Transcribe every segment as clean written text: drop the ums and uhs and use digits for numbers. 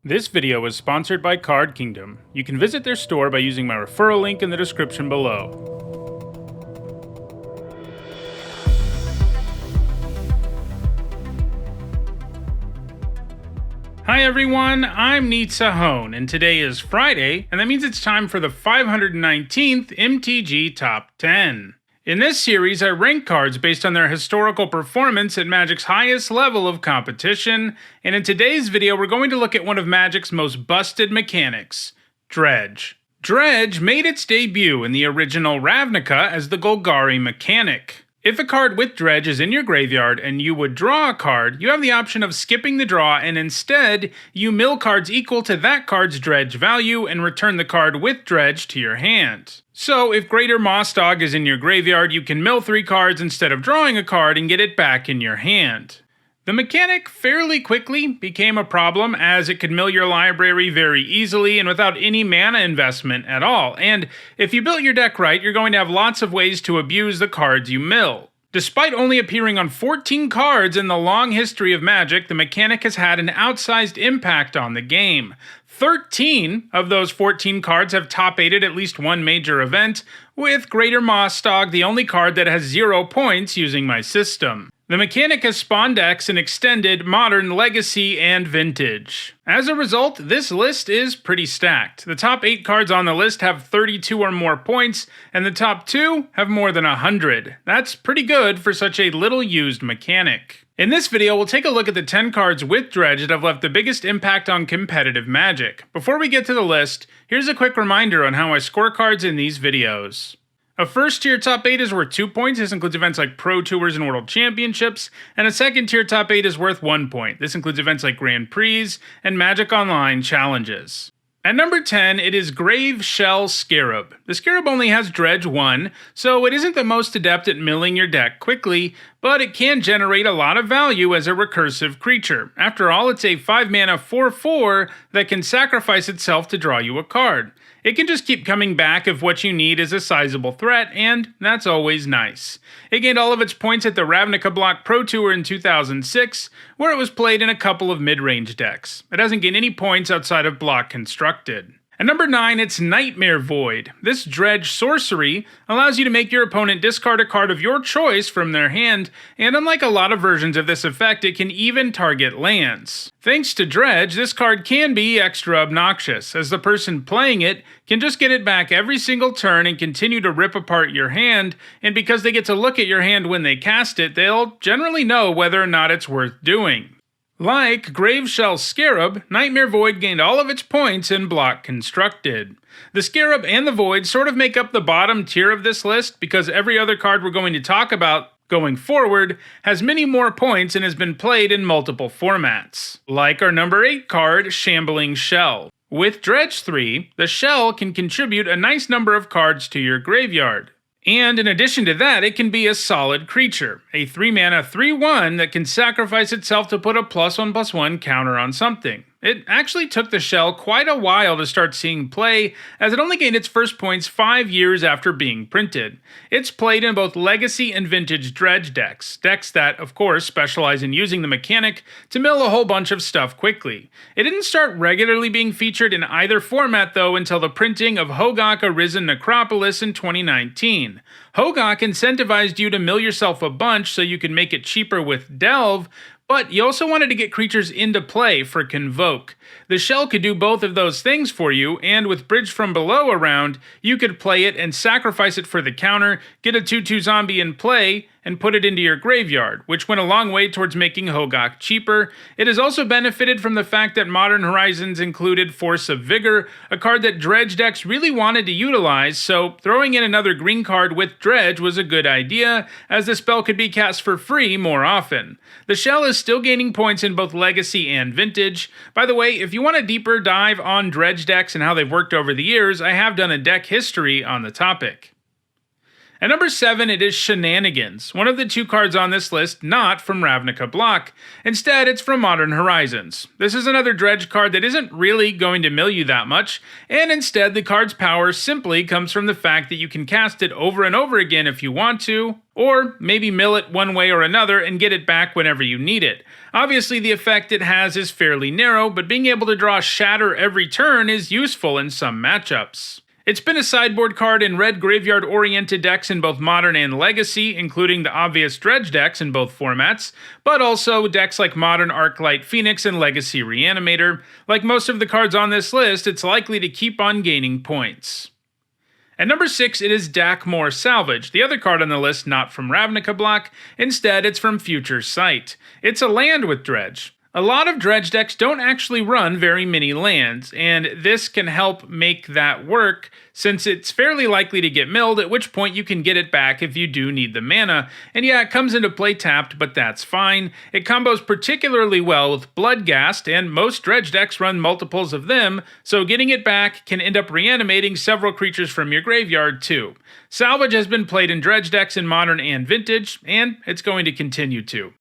This video is sponsored by Card Kingdom. You can visit their store by using my referral link in the description below. Hi everyone, I'm Neat Sahone, and today is Friday, and that means it's time for the 519th MTG Top 10. In this series, I rank cards based on their historical performance at Magic's highest level of competition, and in today's video we're going to look at one of Magic's most busted mechanics, Dredge. Dredge made its debut in the original Ravnica as the Golgari mechanic. If a card with Dredge is in your graveyard and you would draw a card, you have the option of skipping the draw and instead you mill cards equal to that card's Dredge value and return the card with Dredge to your hand. So if Greater Moss Dog is in your graveyard, you can mill 3 cards instead of drawing a card and get it back in your hand. The mechanic fairly quickly became a problem as it could mill your library very easily and without any mana investment at all, and if you built your deck right, you're going to have lots of ways to abuse the cards you mill. Despite only appearing on 14 cards in the long history of Magic, the mechanic has had an outsized impact on the game. 13 of those 14 cards have top 8'd at least one major event, with Greater Moss Dog the only card that has 0 points using my system. The mechanic has spawned decks in Extended, Modern, Legacy, and Vintage. As a result, this list is pretty stacked. The top 8 cards on the list have 32 or more points, and the top 2 have more than 100. That's pretty good for such a little used mechanic. In this video, we'll take a look at the 10 cards with Dredge that have left the biggest impact on competitive Magic. Before we get to the list, here's a quick reminder on how I score cards in these videos. A first tier top 8 is worth 2 points. This includes events like Pro Tours and World Championships, and a second tier top 8 is worth 1 point. This includes events like Grand Prix and Magic Online challenges. At number 10, it is Graveshell Scarab. The Scarab only has Dredge 1, so it isn't the most adept at milling your deck quickly, but it can generate a lot of value as a recursive creature. After all, it's a 5-mana 4/4 that can sacrifice itself to draw you a card. It can just keep coming back if what you need is a sizable threat, and that's always nice. It gained all of its points at the Ravnica Block Pro Tour in 2006, where it was played in a couple of mid-range decks. It hasn't gained any points outside of Block Constructed. At number 9, it's Nightmare Void. This Dredge sorcery allows you to make your opponent discard a card of your choice from their hand, and unlike a lot of versions of this effect, it can even target lands. Thanks to Dredge, this card can be extra obnoxious, as the person playing it can just get it back every single turn and continue to rip apart your hand, and because they get to look at your hand when they cast it, they'll generally know whether or not it's worth doing. Like Graveshell Scarab, Nightmare Void gained all of its points in Block Constructed. The Scarab and the Void sort of make up the bottom tier of this list because every other card we're going to talk about going forward has many more points and has been played in multiple formats. Like our number 8 card, Shambling Shell. With Dredge 3, the Shell can contribute a nice number of cards to your graveyard. And in addition to that, it can be a solid creature, a 3-mana 3/1 that can sacrifice itself to put a +1/+1 counter on something. It actually took the Shell quite a while to start seeing play, as it only gained its first points 5 years after being printed. It's played in both Legacy and Vintage Dredge decks that, of course, specialize in using the mechanic to mill a whole bunch of stuff quickly. It didn't start regularly being featured in either format, though, until the printing of Hogaak Arisen Necropolis in 2019. Hogaak incentivized you to mill yourself a bunch so you could make it cheaper with Delve, but you also wanted to get creatures into play for Convoke. The Shell could do both of those things for you, and with Bridge from Below around, you could play it and sacrifice it for the counter, get a 2/2 zombie in play, and put it into your graveyard, which went a long way towards making Hogaak cheaper. It has also benefited from the fact that Modern Horizons included Force of Vigor, a card that Dredge decks really wanted to utilize, so throwing in another green card with Dredge was a good idea, as the spell could be cast for free more often. The Shell is still gaining points in both Legacy and Vintage. By the way, if you want a deeper dive on Dredge decks and how they've worked over the years, I have done a deck history on the topic. At number 7, it is Shenanigans, one of the 2 cards on this list not from Ravnica Block. Instead, it's from Modern Horizons. This is another Dredge card that isn't really going to mill you that much, and instead the card's power simply comes from the fact that you can cast it over and over again if you want to, or maybe mill it one way or another and get it back whenever you need it. Obviously, the effect it has is fairly narrow, but being able to draw Shatter every turn is useful in some matchups. It's been a sideboard card in red graveyard-oriented decks in both Modern and Legacy, including the obvious Dredge decks in both formats, but also decks like Modern Arclight Phoenix and Legacy Reanimator. Like most of the cards on this list, it's likely to keep on gaining points. At number 6, it is Dakmor Salvage, the other card on the list not from Ravnica Block. Instead, it's from Future Sight. It's a land with Dredge. A lot of Dredge decks don't actually run very many lands, and this can help make that work since it's fairly likely to get milled, at which point you can get it back if you do need the mana. And yeah, it comes into play tapped, but that's fine. It combos particularly well with Bloodghast, and most Dredge decks run multiples of them, so getting it back can end up reanimating several creatures from your graveyard too. Salvage has been played in Dredge decks in Modern and Vintage, and it's going to continue to.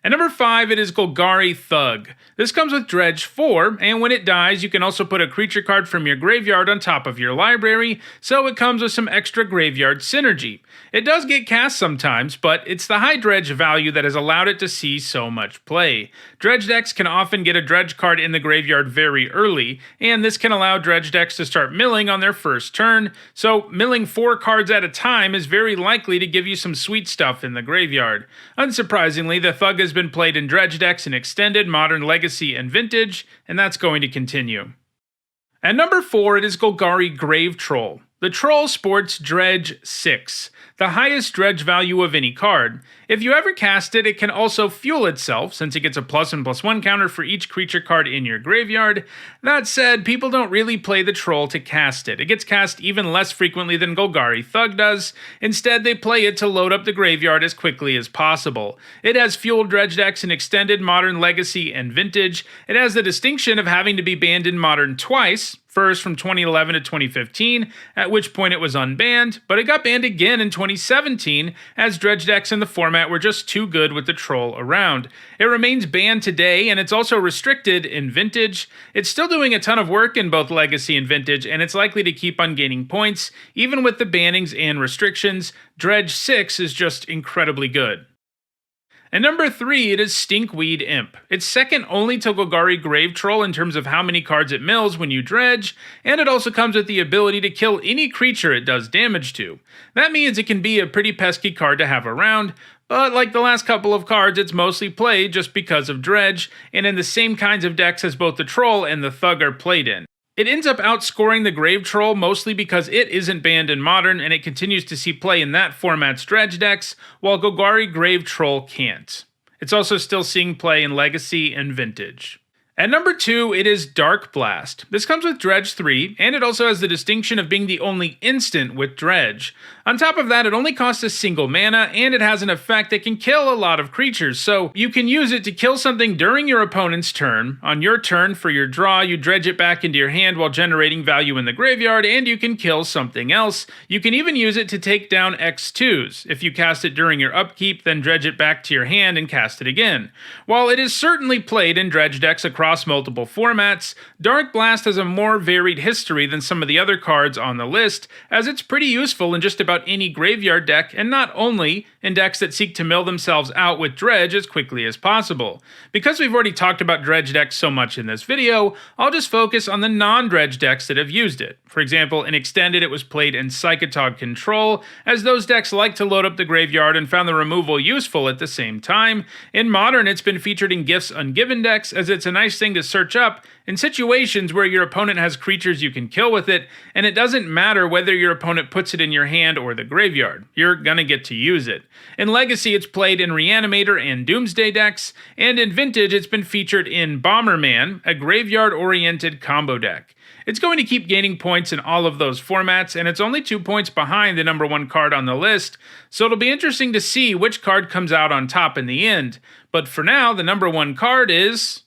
At number 5, it is Golgari Thug. This comes with Dredge 4, and when it dies, you can also put a creature card from your graveyard on top of your library, so it comes with some extra graveyard synergy. It does get cast sometimes, but it's the high Dredge value that has allowed it to see so much play. Dredge decks can often get a Dredge card in the graveyard very early, and this can allow Dredge decks to start milling on their first turn, so milling 4 cards at a time is very likely to give you some sweet stuff in the graveyard. Unsurprisingly, the Thug has been played in Dredge decks in Extended, Modern, Legacy, and Vintage, and that's going to continue. At number 4, it is Golgari Grave Troll. The Troll sports Dredge 6, the highest Dredge value of any card. If you ever cast it, it can also fuel itself, since it gets a +1/+1 counter for each creature card in your graveyard. That said, people don't really play the Troll to cast it. It gets cast even less frequently than Golgari Thug does. Instead, they play it to load up the graveyard as quickly as possible. It has fueled Dredge decks in Extended, Modern, Legacy, and Vintage. It has the distinction of having to be banned in Modern twice, first from 2011 to 2015, at which point it was unbanned, but it got banned again in 2017, as Dredge decks in the format were just too good with the Troll around. It remains banned today, and it's also restricted in Vintage. It's still doing a ton of work in both Legacy and Vintage, and it's likely to keep on gaining points. Even with the bannings and restrictions, Dredge 6 is just incredibly good. At number 3, it is Stinkweed Imp. It's second only to Golgari Grave Troll in terms of how many cards it mills when you dredge, and it also comes with the ability to kill any creature it does damage to. That means it can be a pretty pesky card to have around, but like the last couple of cards, it's mostly played just because of Dredge, and in the same kinds of decks as both the Troll and the Thug are played in. It ends up outscoring the Grave Troll mostly because it isn't banned in Modern and it continues to see play in that format's Dredge decks, while Golgari Grave Troll can't. It's also still seeing play in Legacy and Vintage. At number 2, it is Dark Blast. This comes with Dredge 3, and it also has the distinction of being the only instant with Dredge. On top of that, it only costs a single mana, and it has an effect that can kill a lot of creatures, so you can use it to kill something during your opponent's turn. On your turn, for your draw, you dredge it back into your hand while generating value in the graveyard, and you can kill something else. You can even use it to take down X2s. If you cast it during your upkeep, then dredge it back to your hand and cast it again. While it is certainly played in Dredge decks across multiple formats, Dark Blast has a more varied history than some of the other cards on the list, as it's pretty useful in just about any graveyard deck, and not only in decks that seek to mill themselves out with Dredge as quickly as possible. Because we've already talked about Dredge decks so much in this video, I'll just focus on the non-Dredge decks that have used it. For example, in Extended it was played in Psychotog Control, as those decks like to load up the graveyard and found the removal useful at the same time. In Modern, it's been featured in Gifts Ungiven decks, as it's a nice thing to search up in situations where your opponent has creatures you can kill with it, and it doesn't matter whether your opponent puts it in your hand or the graveyard. You're gonna get to use it. In Legacy, it's played in Reanimator and Doomsday decks, and in Vintage, it's been featured in Bomberman, a graveyard-oriented combo deck. It's going to keep gaining points in all of those formats, and it's only 2 points behind the number 1 card on the list, so it'll be interesting to see which card comes out on top in the end. But for now, the number 1 card is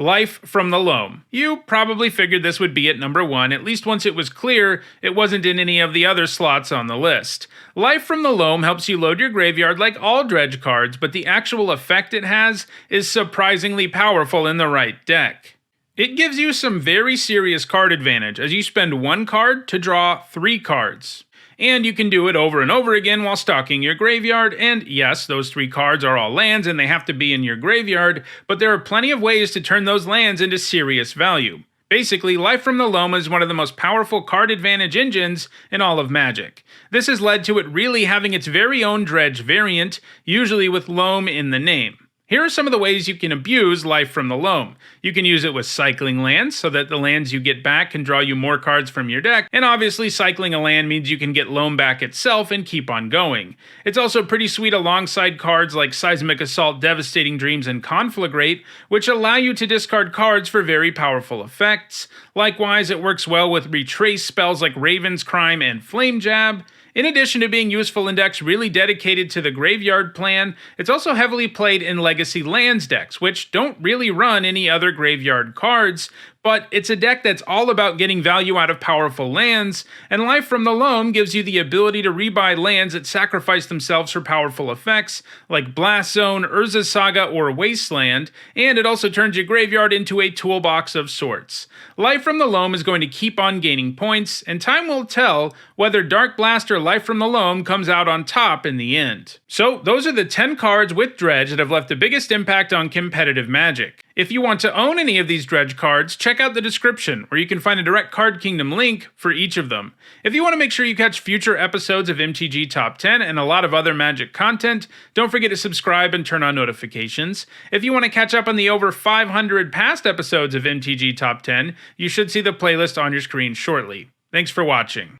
Life from the Loam. You probably figured this would be at number 1, at least once it was clear it wasn't in any of the other slots on the list. Life from the Loam helps you load your graveyard like all Dredge cards, but the actual effect it has is surprisingly powerful in the right deck. It gives you some very serious card advantage, as you spend 1 card to draw 3 cards. And you can do it over and over again while stocking your graveyard, and yes, those 3 cards are all lands and they have to be in your graveyard, but there are plenty of ways to turn those lands into serious value. Basically, Life from the Loam is one of the most powerful card advantage engines in all of Magic. This has led to it really having its very own Dredge variant, usually with Loam in the name. Here are some of the ways you can abuse Life from the Loam. You can use it with cycling lands, so that the lands you get back can draw you more cards from your deck, and obviously cycling a land means you can get Loam back itself and keep on going. It's also pretty sweet alongside cards like Seismic Assault, Devastating Dreams, and Conflagrate, which allow you to discard cards for very powerful effects. Likewise, it works well with retrace spells like Raven's Crime and Flame Jab. In addition to being useful in decks really dedicated to the graveyard plan, it's also heavily played in Legacy Lands decks, which don't really run any other graveyard cards, but it's a deck that's all about getting value out of powerful lands, and Life from the Loam gives you the ability to rebuy lands that sacrifice themselves for powerful effects, like Blast Zone, Urza Saga, or Wasteland, and it also turns your graveyard into a toolbox of sorts. Life from the Loam is going to keep on gaining points, and time will tell whether Dark Blast or Life from the Loam comes out on top in the end. So, those are the 10 cards with Dredge that have left the biggest impact on competitive Magic. If you want to own any of these Dredge cards, check out the description, where you can find a direct Card Kingdom link for each of them. If you want to make sure you catch future episodes of MTG Top 10 and a lot of other Magic content, don't forget to subscribe and turn on notifications. If you want to catch up on the over 500 past episodes of MTG Top 10, you should see the playlist on your screen shortly. Thanks for watching.